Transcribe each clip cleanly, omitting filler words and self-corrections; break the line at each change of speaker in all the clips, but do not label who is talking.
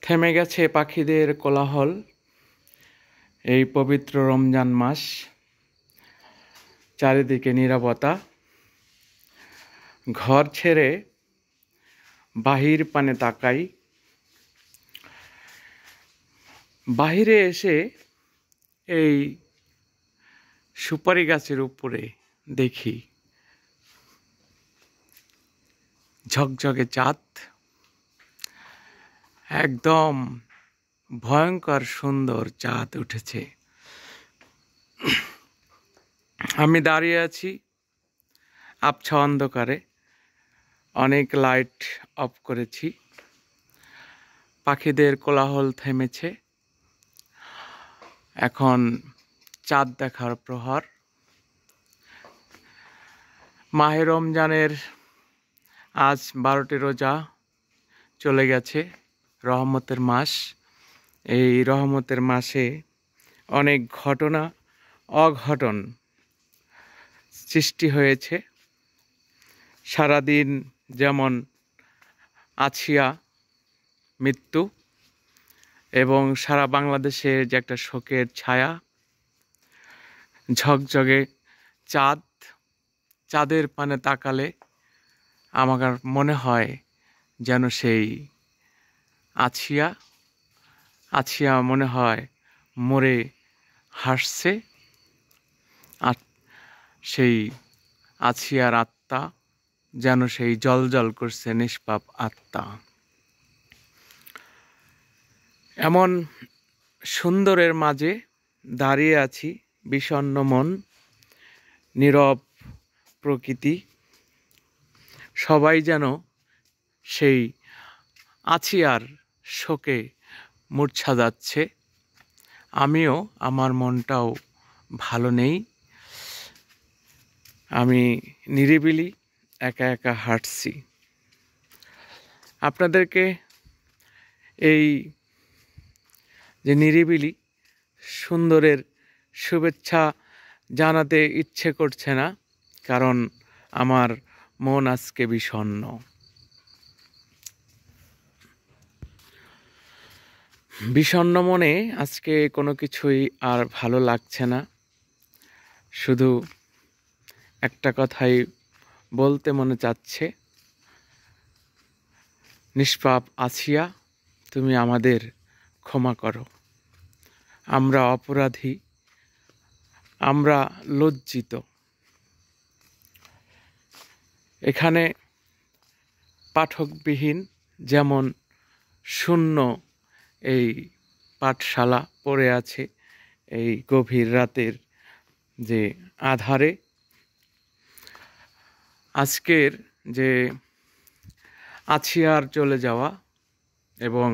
থেমে গেছে পাখিদের কোলাহল। এই পবিত্র রমজান মাস, চারিদিকে নীরবতা। ঘর ছেড়ে বাহির পানে তাকাই। বাহিরে এসে এই সুপারি গাছের উপরে দেখি ঝকঝকে চাঁদ, একদম ভয়ঙ্কর সুন্দর চাঁদ উঠেছে। আমি দাঁড়িয়ে আছি আবছা অন্ধকারে, অনেক লাইট অফ করেছি। পাখিদের কোলাহল থেমেছে, এখন চাঁদ দেখার প্রহর। মাহে রমজানের আজ 12টি রোজা চলে গেছে, রহমতের মাস। এই রহমতের মাসে অনেক ঘটনা অঘটন সৃষ্টি হয়েছে। সারাদিন যেমন আছিয়া মৃত্যু, এবং সারা বাংলাদেশে যে একটা শোকের ছায়া। ঝকঝকে চাঁদ, চাঁদের পানে তাকালে আমার মনে হয় যেন সেই আছিয়া মনে হয় মরে হাসছে। আর সেই আছিয়ার আত্মা যেন সেই জ্বলজ্বল করছে, নিষ্পাপ আত্মা। এমন সুন্দরের মাঝে দাঁড়িয়ে আছি, বিষণ্ণ মন, নীরব প্রকৃতি। সবাই যেন সেই আছিয়ার শোকে মূর্ছা যাচ্ছে। আমিও, আমার মনটাও ভালো নেই। আমি নিরিবিলি একা একা হাঁটছি। আপনাদেরকে এই যে নিরিবিলি সুন্দরের শুভেচ্ছা জানাতে ইচ্ছে করছে না, কারণ আমার মন আজকে বিষণ্ণ। বিষণ্ণ মনে আজকে কোনো কিছুই আর ভালো লাগছে না। শুধু একটা কথাই বলতে মনে চাচ্ছে, নিষ্পাপ আছিয়া, তুমি আমাদের ক্ষমা করো। আমরা অপরাধী, আমরা লজ্জিত। এখানে পাঠকবিহীন যেমন শূন্য এই পাঠশালা পড়ে আছে এই গভীর রাতের যে আধারে। আজকের যে আছিয়ার চলে যাওয়া এবং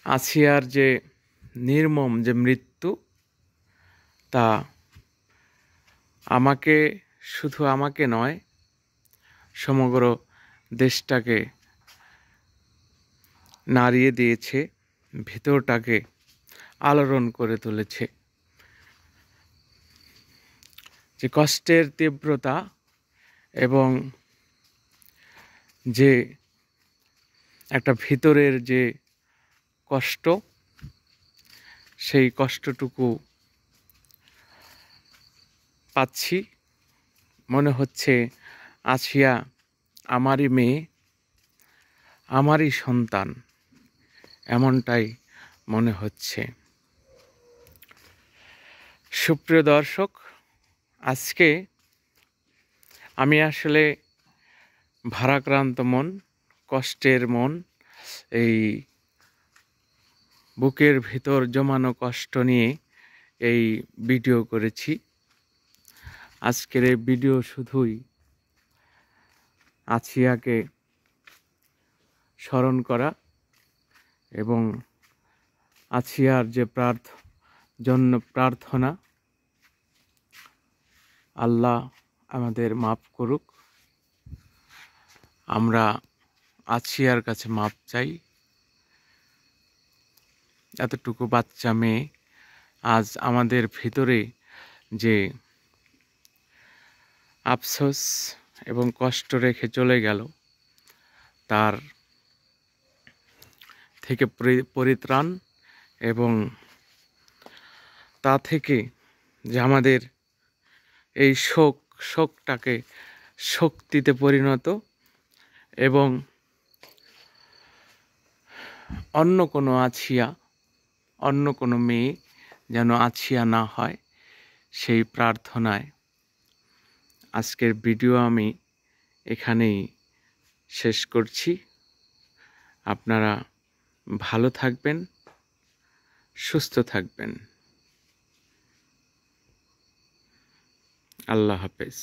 আছিয়ার যে নির্মম যে মৃত্যু, তা শুধু আমাকে নয়, সমগ্র দেশটাকে নাড়িয়ে দিয়েছে, ভিতরটাকে আলোড়ন করে তুলেছে। যে কষ্টের তীব্রতা এবং যে একটা ভিতরের যে কষ্ট, সেই কষ্টটুকু পাচ্ছি। মনে হচ্ছে আছিয়া আমারই মেয়ে, আমারই সন্তান, এমনটাই মনে হচ্ছে। সুপ্রিয় দর্শক, আজকে আমি আসলে ভারাক্রান্ত মন, কষ্টের মন, এই বুকের ভিতর জমানো কষ্ট নিয়ে এই ভিডিও করেছি। আজকের এই ভিডিও শুধুই আছিয়াকে স্মরণ করা এবং আছিয়ার যে প্রার্থনা, আল্লাহ আমাদের মাফ করুক। আমরা আছিয়ার কাছে মাপ চাই। এতটুকু বাচ্চা মেয়ে আজ আমাদের ভিতরে যে আফসোস এবং কষ্ট রেখে চলে গেল, তার থেকে পরিত্রাণ এবং তা থেকে যে আমাদের এই শোকটাকে শক্তিতে পরিণত এবং অন্য কোনো মেয়ে যেন আছিয়া না হয়, সেই প্রার্থনায় আজকের ভিডিও আমি এখানেই শেষ করছি। আপনারা ভালো থাকবেন, সুস্থ থাকবেন। আল্লাহ হাফেজ।